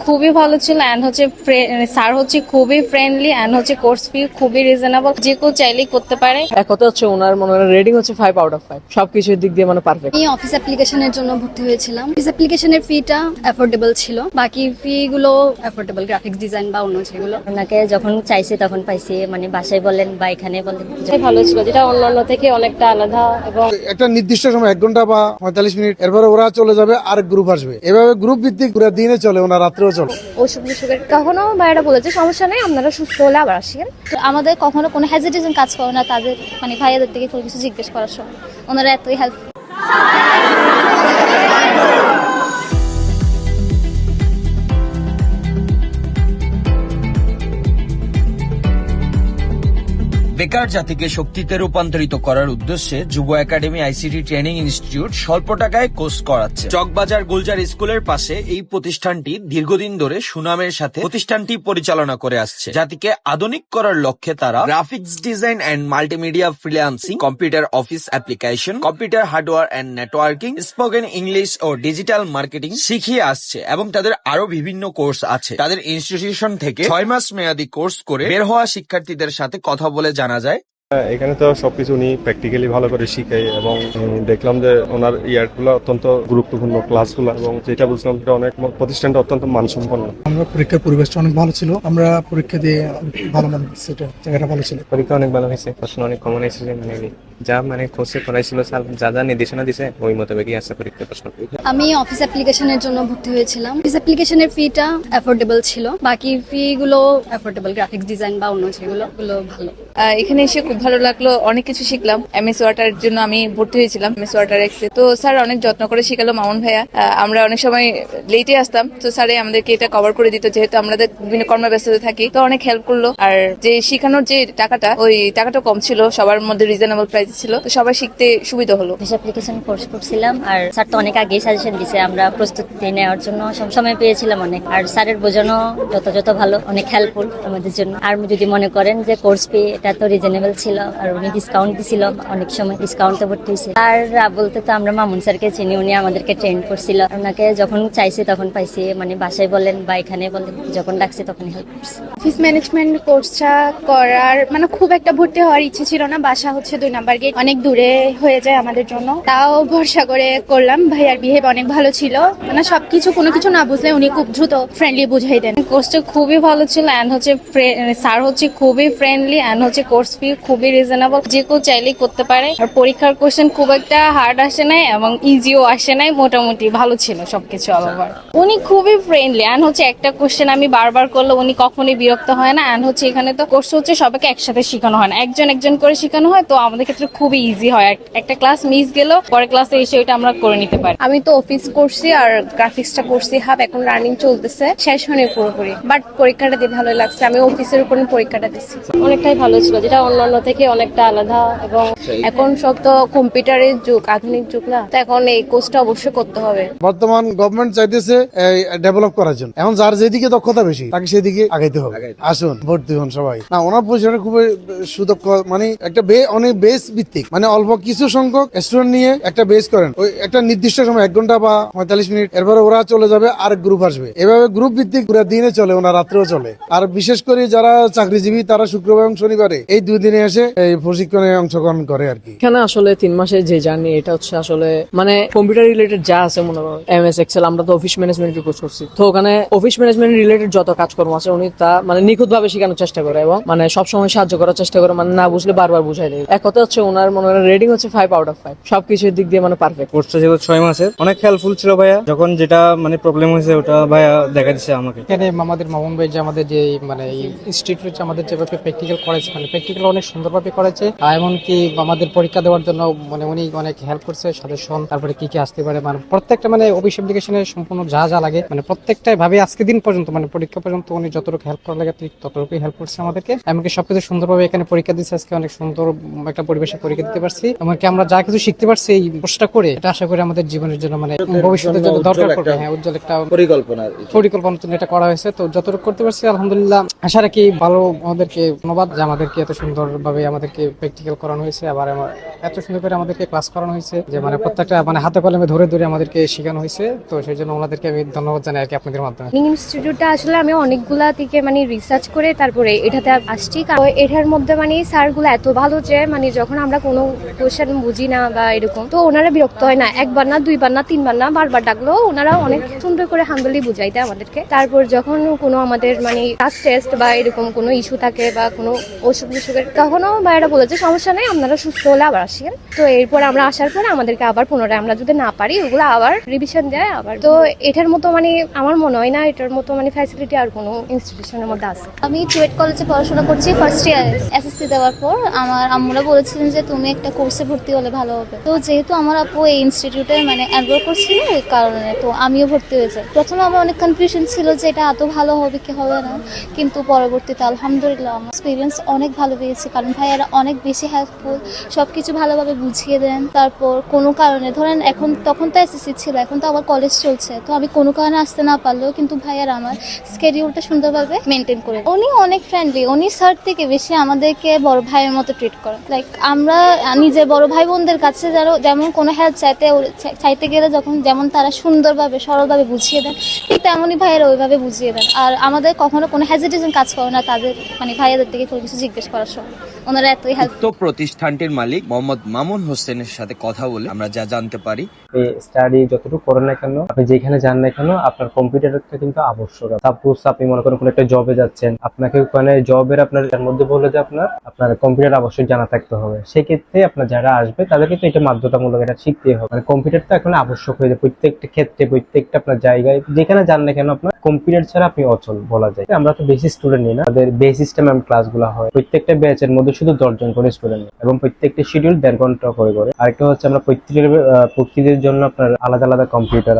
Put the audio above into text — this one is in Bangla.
খুবই ভালো ছিল এন্ড হচ্ছে স্যার হচ্ছে খুবই ফ্রেন্ডলি এন্ড হচ্ছে কোর্স ফি খুবই রিজনেবল, যে কেউ চাইলেই করতে পারে। এক কথা হচ্ছে ওনার মনে হয় রেটিং হচ্ছে 5/5, সবকিছুর দিক দিয়ে মানে পারফেক্ট। আমি অফিস অ্যাপ্লিকেশনের জন্য ভর্তি হয়েছিলাম। অফিস অ্যাপ্লিকেশনের ফিটা অ্যাফোর্ডেবল ছিল, বাকি ফি গুলো অ্যাফোর্ডেবল, গ্রাফিক্স ডিজাইন বা অন্য যেগুলো। ওনাকে যখন চাইছি তখন পাইছি, মানে বাসায় বলেন বা এখানে বলেন। ভালো ছিল, যেটা অন্যান্য থেকে অনেকটা আলাদা এবং একটা নির্দিষ্ট সময় 1 ঘন্টা বা 45 মিনিট, এরপরে ওরা চলে যাবে আর গ্রুপ আসবে, এভাবে গ্রুপ ভিত্তিক পুরো দিনে চলে, ওনার রাত্রেও চলে। অসুখ বিসুখের কখনো ভাইয়ারা বলেছে সমস্যা নেই, আপনারা সুস্থ হলে আবার আসেন। আমাদের কখনো কোনো হেজিটেশন কাজ করে না তাদের, মানে ভাইয়াদের থেকে কোনো কিছু জিজ্ঞেস করার সময় ওনারা এতই হেল্প। বেকার জাতিকে শক্তিতে রূপান্তরিত করার উদ্দেশ্যে যুব একাডেমি আইসিটি ট্রেনিং ইনস্টিটিউট স্বল্প টাকায় কোর্স করাচ্ছে। চকবাজার গুলজার স্কুলের পাশে এই প্রতিষ্ঠানটি দীর্ঘদিন ধরে সুনামের সাথে প্রতিষ্ঠানটি পরিচালনা করে আসছে। জাতিকে আধুনিক করার লক্ষ্যে তারা graphics design and multimedia freelancing, computer office application, computer hardware and networking, spoken English ও ডিজিটাল মার্কেটিং শিখিয়ে আসছে এবং তাদের আরো বিভিন্ন কোর্স আছে। তাদের ইনস্টিটিউশন থেকে 6 মাস মেয়াদী কোর্স করে বের হওয়া শিক্ষার্থীদের সাথে কথা বলে জানা যায়। এখানে তো সবকিছু উনি প্র্যাকটিক্যালি ভালো করে শিখাই এবং দেখলাম যে ওনার ইয়ারগুলো অত্যন্ত গুরুত্বপূর্ণ ক্লাসগুলো, এবং যেটা বুঝলাম সেটা অনেক প্রতিষ্ঠানটা অত্যন্ত মানসম্পন্ন। আমরা পরীক্ষার পরিবেশটা অনেক ভালো ছিল, আমরা পরীক্ষা দিয়ে ভালো মান সেটা জায়গাটা ভালো ছিল। পরীক্ষা অনেক ভালো হয়েছে, প্রশ্ন অনেক কমন এসেছে, যা কোর্সে করাইছিল স্যার যা যা নির্দেশনা দিছে ওই মোতাবেকই আছে পরীক্ষার প্রশ্ন। আমি অফিস অ্যাপ্লিকেশনের জন্য ভর্তি হয়েছিলাম। অফিস অ্যাপ্লিকেশনের ফিটা অ্যাফোর্ডেবল ছিল, বাকি ফি গুলো অ্যাফোর্ডেবল, গ্রাফিক্স ডিজাইন বা অন্য যেগুলো ভালো। এখানে এসে খুব ভালো লাগলো, অনেক কিছু শিখলাম। এমএস ওয়াটার জন্য আমি ভর্তি হয়েছিলাম এমএস ওয়াটার এক্সে, তো স্যার অনেক যত্ন করে শিখালো মামুন ভাইয়া। আমরা অনেক সময় লেটে আসতাম, তো স্যারে আমাদেরকে এটা কভার করে দিত, যেহেতু আমাদের বিভিন্ন কর্মব্যস্ততা থাকি, তো অনেক হেল্প করলো। আর যে শিখানোর যে টাকাটা, ওই টাকাটা কম ছিল, সবার মধ্যে রিজনেবল প্রাইস ছিল, তো সবাই শিখতে সুবিধা হলো। অফিস অ্যাপ্লিকেশন কোর্স করছিলাম আর স্যার তো অনেক আগেই সাজেশন দিছে, আমরা প্রস্তুতি নেওয়ার জন্য সময় পেয়েছিলাম অনেক। আর স্যারের বোঝানো যথাযথ ভালো, অনেক হেল্পফুল আমাদের জন্য। আর যদি মনে করেন যে কোর্স ফি এটা তো রিজনেবল ছিল, আর উনি ডিসকাউন্ট দিছিল, অনেক সময় ডিসকাউন্টে ভর্তি হয়েছে। আর বলতে তো আমরা মামুন স্যারকে চিনি, উনি আমাদেরকে ট্রেন করছিল। ওনাকে যখন চাইছি তখন পাইছি, মানে বাসায় বলেন বা এখানে বলেন, যখন ডাকছি তখন হেল্প করছে। অফিস ম্যানেজমেন্ট কোর্সটা করার মানে খুব একটা ভর্তি হওয়ার ইচ্ছে ছিল না, বাসা হচ্ছে 2 নাম্বার গেট, অনেক দূরে হয়ে যায় আমাদের জন্য, তাও ভরসা করে করলাম। ভাইয়ার বিহেভ অনেক ভালো ছিল, মানে সবকিছু কোনো কিছু না বুঝলে উনি খুব দ্রুত ফ্রেন্ডলি বুঝাই দেন। কোর্সটা খুবই ভালো ছিল এন্ড হচ্ছে স্যার হচ্ছে খুবই ফ্রেন্ডলি এন্ড হচ্ছে কোর্স ফি খুবই রিজনেবল, যে কেউ চাইলেই করতে পারে। আর পরীক্ষার কোশ্চেন খুব একটা হার্ড আসে নাই এবং ইজিও আসে নাই, মোটামুটি ভালো ছিল সবকিছু। আবার উনি খুবই ফ্রেন্ডলি এন্ড হচ্ছে একটা কোশ্চেন আমি বারবার করলে উনি কখনোই বিরক্ত হয় না। এন্ড হচ্ছে এখানে তো কোর্স হচ্ছে সবাইকে একসাথে শেখানো হয় না, একজন একজন করে শেখানো হয়, তো আমাদের ক্ষেত্রে খুবই ইজি হয়। একটা ক্লাস মিস গেলেও পরের ক্লাসে এসে ওইটা আমরা করে নিতে পারি। আমি তো অফিস করছি আর গ্রাফিক্সটা করছি হাফ, এখন রানিং চলতেছে, শেষ হয়নি পুরোপুরি, বাট পরীক্ষাটা দিয়ে ভালো লাগছে। আমি অফিসের উপর পরীক্ষাটা দিচ্ছি, অনেকটাই ভালো ছিল, যেটা অন্যান্য থেকে অনেকটা আলাদা এবং এখন সব তো কম্পিউটারের যুগ, আধুনিক যুগ না, তো এখন এই কোর্সটা অবশ্যই করতে হবে। বর্তমান গভর্নমেন্ট চাইতেছে ডেভেলপ করার জন্য, এখন যার যেদিকে দক্ষতা বেশি তাকে সেদিকে আগাইতে হবে। আসুন ভর্তি হন সবাই। না, ওনার পজিশনটা খুবই সুদক্ষ, মানে একটা অনেক বেস ভিত্তিক, মানে অল্প কিছু সংখ্যক স্টুডেন্ট নিয়ে একটা বেস করেন, ওই একটা নির্দিষ্ট সময় 1 ঘন্টা বা 45 মিনিট, এরপরে ওরা চলে যাবে আর গ্রুপ আসবে, এভাবে গ্রুপ ভিত্তিক পুরো দিনে চলে, ওনার রাত্রেও চলে। আর বিশেষ করে যারা চাকরিজীবী তারা শুক্রবার এবং শনিবারে এই 2 দিনে এসে এই প্রশিক্ষণে অংশগ্রহণ করে আর কি। এখানে আসলে 3 মাসের যে জার্নি, এটা হচ্ছে আসলে মানে কম্পিউটার রিলেটেড যা আছে, মনে করো এমএস এক্সেল, আমরা তো অফিস ম্যানেজমেন্টের কোর্স করছি, তো ওখানে অফিস ম্যানেজমেন্ট রিলেটেড যত কাজকর্ম আছে উনি তা মানে নিখুঁত ভাবে শেখানোর চেষ্টা করে এবং মানে সবসময় সাহায্য করার চেষ্টা করে, মানে না বুঝলে বারবার বুঝাই দেয়। এক কথা হচ্ছে ওনার মনে হয় রেটিং হচ্ছে 5/5, সবকিছুর দিক দিয়ে মানে পারফেক্ট। কোর্সটা যেহেতু 6 মাসের, অনেক হেল্পফুল ছিল ভাইয়া, যখন যেটা মানে প্রবলেম হয়েছে ওটা ভাইয়া দেখা দিচ্ছে আমাকে। এখানে আমাদের মামুন ভাই যে আমাদের যে মানে ইনস্টিটিউট আমাদের যেভাবে প্র্যাকটিক্যাল করেছে, মানে প্র্যাকটিক্যাল অনেক সুন্দরভাবে করেছে, আর এমনকি আমাদের পরীক্ষা দেওয়ার জন্য মানে উনি অনেক হেল্প করছে, সাজেশন, তারপরে কি আসতে পারে, মানে প্রত্যেকটা মানে অফিস অ্যাপ্লিকেশনের সম্পূর্ণ যা যা লাগে, মানে প্রত্যেকটাই ভাবে আজকে দিন পর্যন্ত মানে পরীক্ষা পর্যন্ত উনি যতটুকু হেল্প করা লাগে ততটুকুই হেল্প করছে আমাদেরকে। এমনকি সবকিছু সুন্দরভাবে এখানে পরীক্ষা দিচ্ছে, আজকে অনেক সুন্দর একটা পরিবেশে পরীক্ষা দিতে পারছি। এমনকি আমরা যা কিছু শিখতে পারছি এই কোর্সটা করে, এটা আশা করি আমাদের জীবনের জন্য মানে ভবিষ্যতের জন্য দরকার পড়বে। হ্যাঁ, উজ্জ্বল একটা পরিকল্পনার জন্য এটা করা হয়েছে, তো যতটুকু করতে পারছি আলহামদুলিল্লাহ। আশা রাখি ভালো, আমাদেরকে ধন্যবাদ যে আমাদের আমাদেরকে এত সুন্দরভাবে আমাদেরকে প্র্যাকটিক্যাল করানো হয়েছে, আবার এত সুন্দর করে আমাদেরকে ক্লাস করানো হয়েছে যে মানে প্রত্যেকটা মানে হাতে কলমে ধরে ধরে আমাদেরকে শেখানো হয়েছে। তো সেই জন্য ওনাদেরকে আমি ধন্যবাদ জানাই আর কি আপনাদের মাধ্যমে। ট্রেনিং ইনস্টিটিউটটা আসলে আমি অনেকগুলা থেকে মানে রিসার্চ করে তারপরে এটাতে আসছি। কারণ এটার মধ্যে মানে স্যারগুলো এত ভালো যে মানে যখন আমরা কোনো কোয়েশ্চেন বুঝি না বা এরকম, তো ওনারা বিরক্ত হয় না, একবার না দুইবার না তিনবার না বারবার ডাকলো ওনারা অনেক সুন্দর করে হাম্বলি বুঝাই দেয় আমাদেরকে। তারপর যখন কোনো আমাদের মানে ক্লাস টেস্ট বা এরকম কোনো ইস্যু থাকে বা কোনো অসুখ বিসুখের, তখনও ভাইয়েরা বলেছে সমস্যা নেই, আপনারা সুস্থ হলে আবার আসেন। তো এরপর আমরা আসার পরে আমাদেরকে আবার পুনরায় আমরা যদি না পারি ওগুলো আবার রিভিশন দেয় আবার। তো এটার মতো মানে আমার মনে হয় না এটার মতো মানে ফ্যাসিলিটি আর কোনো ইনস্টিটিউশনের মধ্যে আছে। আমি চুয়েট কলেজে পড়াশোনা করছি ফার্স্ট ইয়ার। এসএসসি দেওয়ার পর আমার আম্মুরা বলেছিলেন যে তুমি একটা কোর্সে ভর্তি হলে ভালো হবে। তো যেহেতু আমার আপু এই ইনস্টিটিউটে মানে এনরোল করছিল এই কারণে তো আমিও ভর্তি হয়েছি। প্রথমে আমার অনেক কনফিউশন ছিল যে এটা এত ভালো হবে কি হবে না, কিন্তু পরবর্তীতে আলহামদুলিল্লাহ আমার এক্সপিরিয়েন্স অনেক ভালো পেয়েছি। কারণ ভাইয়ারা অনেক বেশি হেল্পফুল, সবকিছু ভালোভাবে বুঝিয়ে দেন। তারপর কোনো কারণে ধরেন তখন তো এসএসসি ছিল, এখন তো আবার কলেজ চলছে, তো আমি কোনো কারণে আসতে না পারলেও কিন্তু ভাইয়ারা আমার স্কেডিউলটা সুন্দরভাবে মেনটেন করে। উনি অনেক ফ্রেন্ডলি, উনি স্যার থেকে বেশি আমাদেরকে বড় ভাইয়ের মতো ট্রিট করেন। লাইক আমরা নিজের বড় ভাই বোনদের কাছে যেমন কোনো হেল্প চাইতে গেলে যেমন তারা সুন্দরভাবে সরলভাবে বুঝিয়ে দেন, ঠিক তেমনই ভাইয়েরা ওইভাবে বুঝিয়ে দেন। আর আমাদের কখনো কোনো হেজিটেশন কাজ করে না তাদের মানে ভাইয়াদের থেকে কোনো কিছু জিজ্ঞেস করার সময়। ওনারা এতই হেল্প। উক্ত প্রতিষ্ঠানটির মালিক মোহাম্মদ মামুন হোসেনের সাথে কথা বলে আমরা যা জানতে পারি, স্টাডি যতটুকু করেন না কেন, আপনি যেখানে যান না কেন, আপনার কম্পিউটারটা কিন্তু আবশ্যক। সাপোজ আপনি মনে করেন কোনো একটা জবে যাচ্ছেন, আপনাকে ওখানে জবের আপনার এর মধ্যে বলে যে আপনার কম্পিউটার আবশ্যক জানা থাকতে হবে। সেক্ষেত্রে আপনার যারা আসবে তাদেরকে তো এটা বাধ্যতামূলক, এটা শিখতেই হবে। মানে কম্পিউটার তো এখন আবশ্যক হয়ে যায় প্রত্যেকটা ক্ষেত্রে, প্রত্যেকটা আপনার জায়গায় যেখানে যান না কেন আপনার কম্পিউটার ছাড়া আপনি অচল বলা যায়। আমরা তো বেশি স্টুডেন্ট নিই না, আমাদের বেস সিস্টেমে ক্লাসগুলো হয়। প্রত্যেকটা ব্যাচের মধ্যে শুধু 10 জন করে স্টুডেন্ট এবং প্রত্যেকটা শিডিউল 1.5 ঘন্টা করে। আরেকটা হচ্ছে আমরা প্রত্যেকের জন্য আপনার আলাদা আলাদা কম্পিউটার